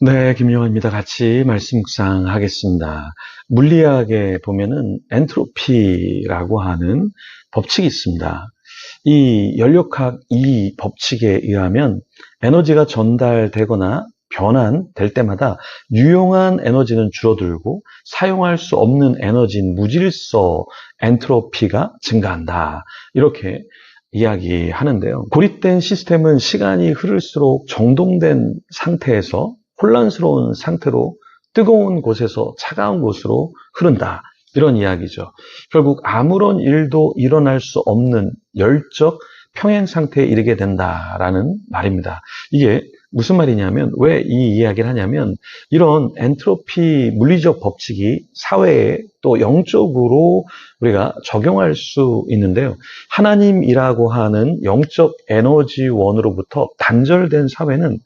네, 김영환입니다. 같이 말씀 묵상하겠습니다. 물리학에 보면은 엔트로피라고 하는 법칙이 있습니다. 이 연력학 이 법칙에 의하면 에너지가 전달되거나 변환될 때마다 유용한 에너지는 줄어들고 사용할 수 없는 에너지인 무질서 엔트로피가 증가한다. 이렇게 이야기하는데요. 고립된 시스템은 시간이 흐를수록 정동된 상태에서 혼란스러운 상태로 뜨거운 곳에서 차가운 곳으로 흐른다. 이런 이야기죠. 결국 아무런 일도 일어날 수 없는 열적 평행 상태에 이르게 된다라는 말입니다. 이게 무슨 말이냐면, 왜 이 이야기를 하냐면, 이런 엔트로피 물리적 법칙이 사회에 또 영적으로 우리가 적용할 수 있는데요. 하나님이라고 하는 영적 에너지원으로부터 단절된 사회는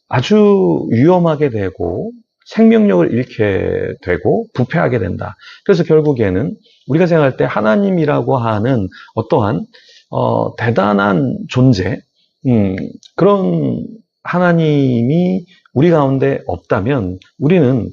아주 위험하게 되고 생명력을 잃게 되고 부패하게 된다. 그래서 결국에는 우리가 생각할 때 하나님이라고 하는 어떠한 대단한 존재, 그런 하나님이 우리 가운데 없다면 우리는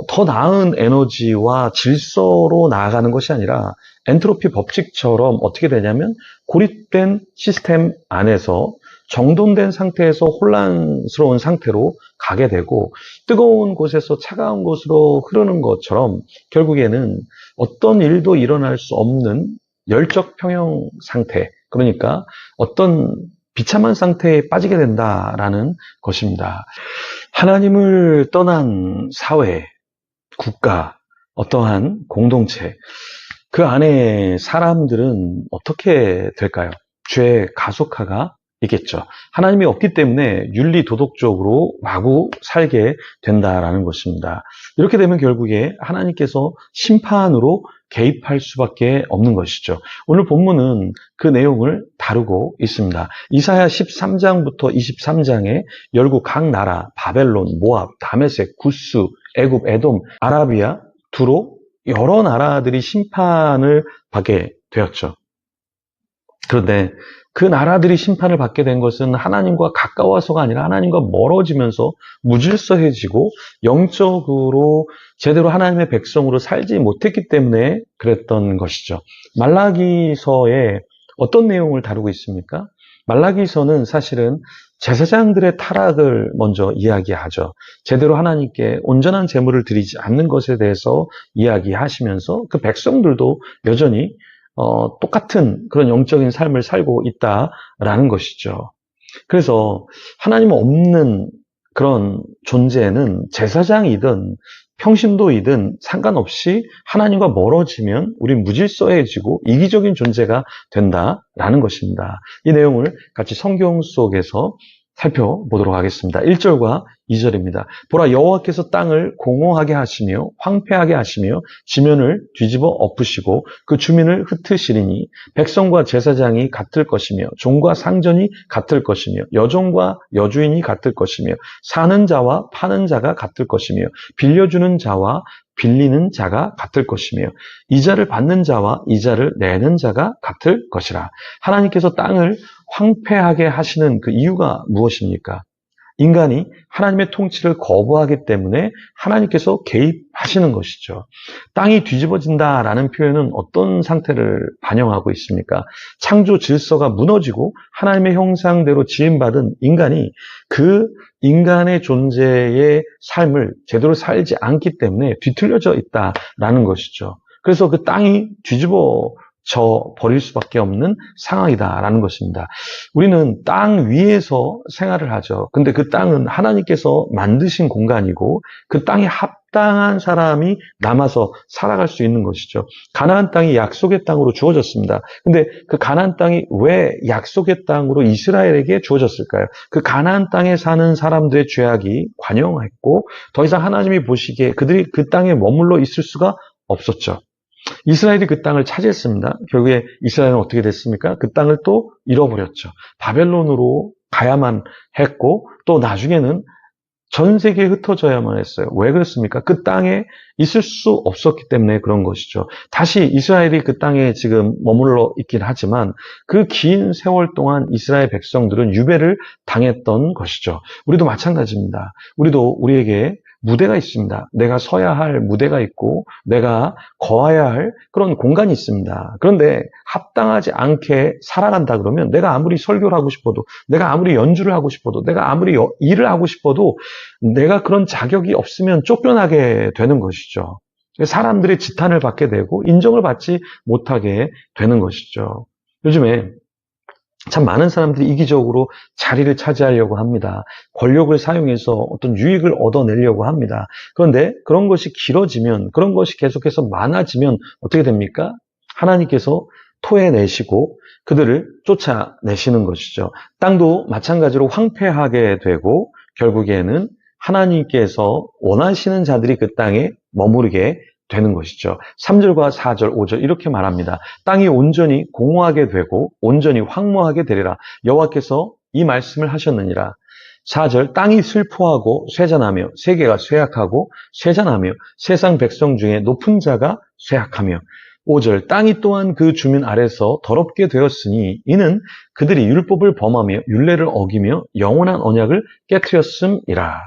더 나은 에너지와 질서로 나아가는 것이 아니라 엔트로피 법칙처럼 어떻게 되냐면 고립된 시스템 안에서 정돈된 상태에서 혼란스러운 상태로 가게 되고 뜨거운 곳에서 차가운 곳으로 흐르는 것처럼 결국에는 어떤 일도 일어날 수 없는 열적 평형 상태, 그러니까 어떤 비참한 상태에 빠지게 된다라는 것입니다. 하나님을 떠난 사회, 국가, 어떠한 공동체, 그 안에 사람들은 어떻게 될까요? 죄의 가속화가 있겠죠. 하나님이 없기 때문에 윤리 도덕적으로 마구 살게 된다라는 것입니다. 이렇게 되면 결국에 하나님께서 심판으로 개입할 수밖에 없는 것이죠. 오늘 본문은 그 내용을 다루고 있습니다. 이사야 13장부터 23장에 열국 각 나라, 바벨론, 모압, 다메섹, 구스, 애굽, 에돔, 아라비아, 두로 여러 나라들이 심판을 받게 되었죠. 그런데 그 나라들이 심판을 받게 된 것은 하나님과 가까워서가 아니라 하나님과 멀어지면서 무질서해지고 영적으로 제대로 하나님의 백성으로 살지 못했기 때문에 그랬던 것이죠. 말라기서에 어떤 내용을 다루고 있습니까? 말라기서는 사실은 제사장들의 타락을 먼저 이야기하죠. 제대로 하나님께 온전한 제물을 드리지 않는 것에 대해서 이야기하시면서 그 백성들도 여전히 똑같은 그런 영적인 삶을 살고 있다라는 것이죠. 그래서 하나님 없는 그런 존재는 제사장이든 평신도이든 상관없이 하나님과 멀어지면 우린 무질서해지고 이기적인 존재가 된다라는 것입니다. 이 내용을 같이 성경 속에서 살펴보도록 하겠습니다. 1절과 2절입니다. 보라, 여호와께서 땅을 공허하게 하시며 황폐하게 하시며 지면을 뒤집어 엎으시고 그 주민을 흩으시리니 백성과 제사장이 같을 것이며 종과 상전이 같을 것이며 여종과 여주인이 같을 것이며 사는 자와 파는 자가 같을 것이며 빌려주는 자와 빌리는 자가 같을 것이며 이자를 받는 자와 이자를 내는 자가 같을 것이라. 하나님께서 땅을 황폐하게 하시는 그 이유가 무엇입니까? 인간이 하나님의 통치를 거부하기 때문에 하나님께서 개입하시는 것이죠. 땅이 뒤집어진다라는 표현은 어떤 상태를 반영하고 있습니까? 창조 질서가 무너지고 하나님의 형상대로 지음받은 인간이 그 인간의 존재의 삶을 제대로 살지 않기 때문에 뒤틀려져 있다라는 것이죠. 그래서 그 땅이 뒤집어져 버릴 수밖에 없는 상황이다라는 것입니다. 우리는 땅 위에서 생활을 하죠. 근데 그 땅은 하나님께서 만드신 공간이고 그 땅에 합당한 사람이 남아서 살아갈 수 있는 것이죠. 가나안 땅이 약속의 땅으로 주어졌습니다. 근데 그 가나안 땅이 왜 약속의 땅으로 이스라엘에게 주어졌을까요? 그 가나안 땅에 사는 사람들의 죄악이 관영했고 더 이상 하나님이 보시기에 그들이 그 땅에 머물러 있을 수가 없었죠. 이스라엘이 그 땅을 차지했습니다. 결국에 이스라엘은 어떻게 됐습니까? 그 땅을 또 잃어버렸죠. 바벨론으로 가야만 했고 또 나중에는 전 세계에 흩어져야만 했어요. 왜 그렇습니까? 그 땅에 있을 수 없었기 때문에 그런 것이죠. 다시 이스라엘이 그 땅에 지금 머물러 있긴 하지만 그 긴 세월 동안 이스라엘 백성들은 유배를 당했던 것이죠. 우리도 마찬가지입니다. 우리도 우리에게 무대가 있습니다. 내가 서야 할 무대가 있고 내가 거해야 할 그런 공간이 있습니다. 그런데 합당하지 않게 살아간다 그러면 내가 아무리 설교를 하고 싶어도 내가 아무리 연주를 하고 싶어도 내가 아무리 일을 하고 싶어도 내가 그런 자격이 없으면 쫓겨나게 되는 것이죠. 사람들의 지탄을 받게 되고 인정을 받지 못하게 되는 것이죠. 요즘에 참 많은 사람들이 이기적으로 자리를 차지하려고 합니다. 권력을 사용해서 어떤 유익을 얻어내려고 합니다. 그런데 그런 것이 길어지면, 그런 것이 계속해서 많아지면 어떻게 됩니까? 하나님께서 토해내시고 그들을 쫓아내시는 것이죠. 땅도 마찬가지로 황폐하게 되고 결국에는 하나님께서 원하시는 자들이 그 땅에 머무르게 되는 것이죠. 3절과 4절, 5절 이렇게 말합니다. 땅이 온전히 공허하게 되고 온전히 황무하게 되리라. 여호와께서 이 말씀을 하셨느니라. 4절, 땅이 슬퍼하고 쇠잔하며 세계가 쇠약하고 쇠잔하며 세상 백성 중에 높은 자가 쇠약하며 5절, 땅이 또한 그 주민 아래서 더럽게 되었으니 이는 그들이 율법을 범하며 율례를 어기며 영원한 언약을 깨트렸음이라.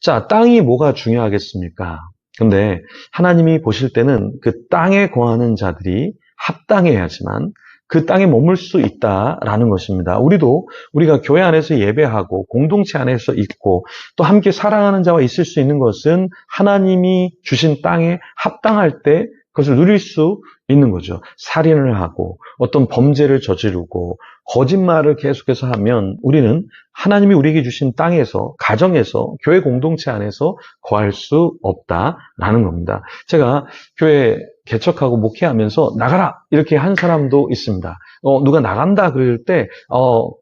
자, 땅이 뭐가 중요하겠습니까? 근데 하나님이 보실 때는 그 땅에 거하는 자들이 합당해야지만 그 땅에 머물 수 있다라는 것입니다. 우리가 교회 안에서 예배하고 공동체 안에서 있고 또 함께 사랑하는 자와 있을 수 있는 것은 하나님이 주신 땅에 합당할 때 그것을 누릴 수 있는 거죠. 살인을 하고 어떤 범죄를 저지르고 거짓말을 계속해서 하면 우리는 하나님이 우리에게 주신 땅에서, 가정에서, 교회 공동체 안에서 거할 수 없다라는 겁니다. 제가 교회 개척하고 목회하면서 나가라! 이렇게 한 사람도 있습니다. 누가 나간다 그럴 때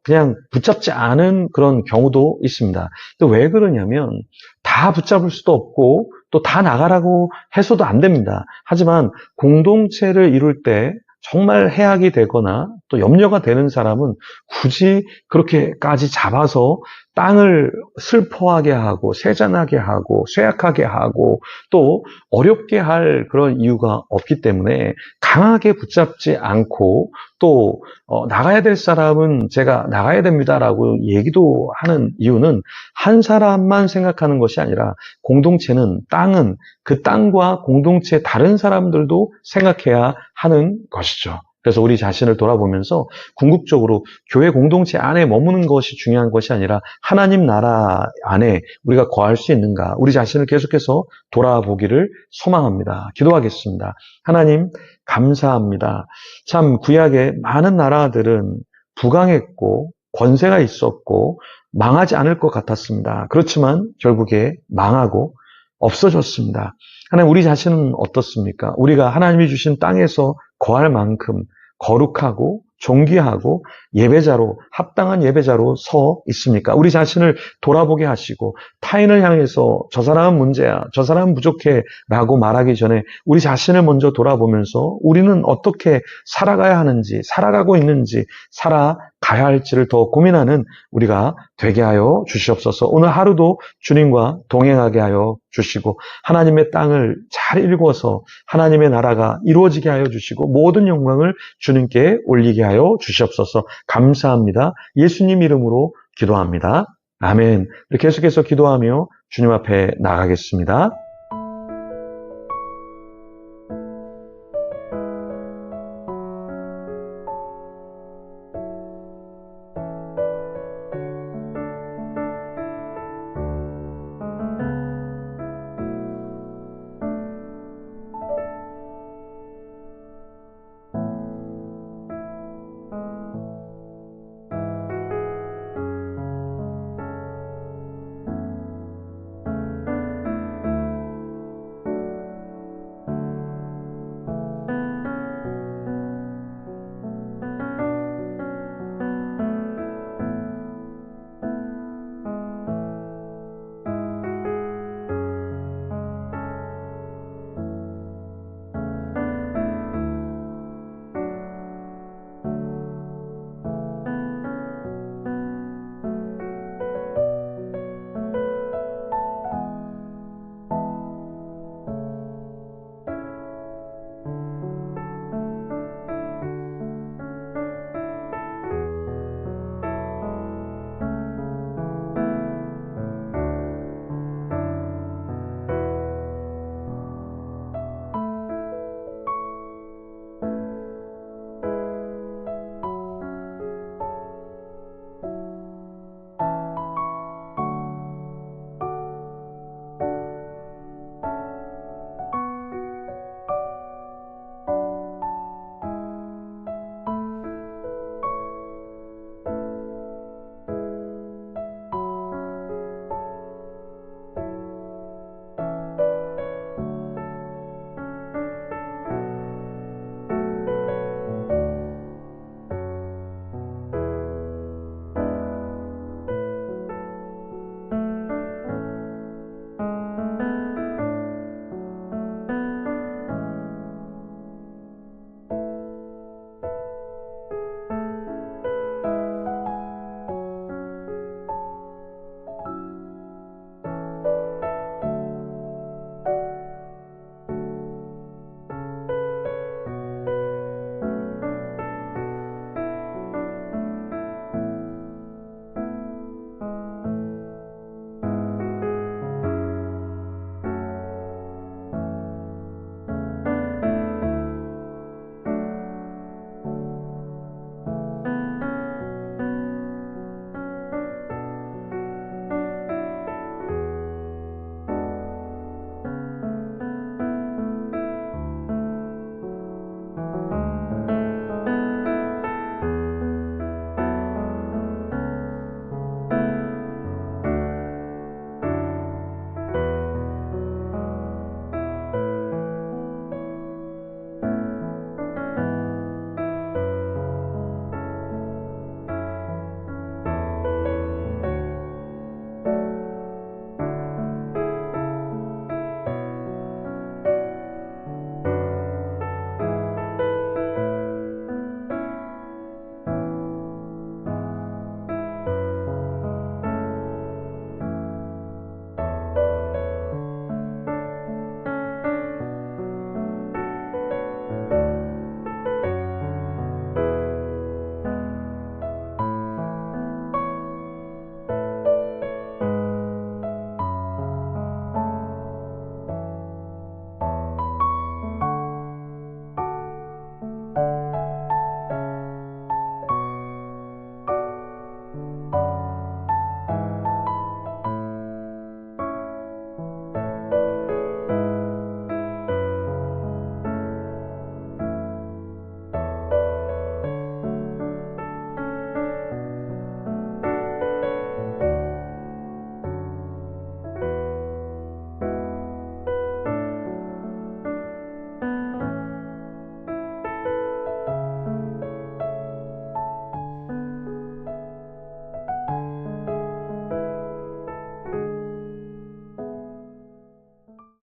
그냥 붙잡지 않은 그런 경우도 있습니다. 근데 왜 그러냐면 다 붙잡을 수도 없고 또 다 나가라고 해서도 안 됩니다. 하지만 공동체를 이룰 때 정말 해악이 되거나 또 염려가 되는 사람은 굳이 그렇게까지 잡아서 땅을 슬퍼하게 하고 쇠잔하게 하고 쇠약하게 하고 또 어렵게 할 그런 이유가 없기 때문에 강하게 붙잡지 않고 또 나가야 될 사람은 제가 나가야 됩니다라고 얘기도 하는 이유는 한 사람만 생각하는 것이 아니라 공동체는 땅은 그 땅과 공동체 다른 사람들도 생각해야 하는 것이죠. 그래서 우리 자신을 돌아보면서 궁극적으로 교회 공동체 안에 머무는 것이 중요한 것이 아니라 하나님 나라 안에 우리가 거할 수 있는가, 우리 자신을 계속해서 돌아보기를 소망합니다. 기도하겠습니다. 하나님 감사합니다. 참 구약의 많은 나라들은 부강했고 권세가 있었고 망하지 않을 것 같았습니다. 그렇지만 결국에 망하고 없어졌습니다. 하나님 우리 자신은 어떻습니까? 우리가 하나님이 주신 땅에서 거할 만큼 거룩하고 존귀하고 예배자로 합당한 예배자로 서 있습니까? 우리 자신을 돌아보게 하시고 타인을 향해서 저 사람은 문제야, 저 사람은 부족해 라고 말하기 전에 우리 자신을 먼저 돌아보면서 우리는 어떻게 살아가야 하는지, 살아가고 있는지, 살아가야 할지를 더 고민하는 우리가 되게 하여 주시옵소서. 오늘 하루도 주님과 동행하게 하여 주시고 하나님의 땅을 잘 읽어서 하나님의 나라가 이루어지게 하여 주시고 모든 영광을 주님께 올리게 하여 주시옵소서. 감사합니다. 예수님 이름으로 기도합니다. 아멘. 계속해서 기도하며 주님 앞에 나가겠습니다.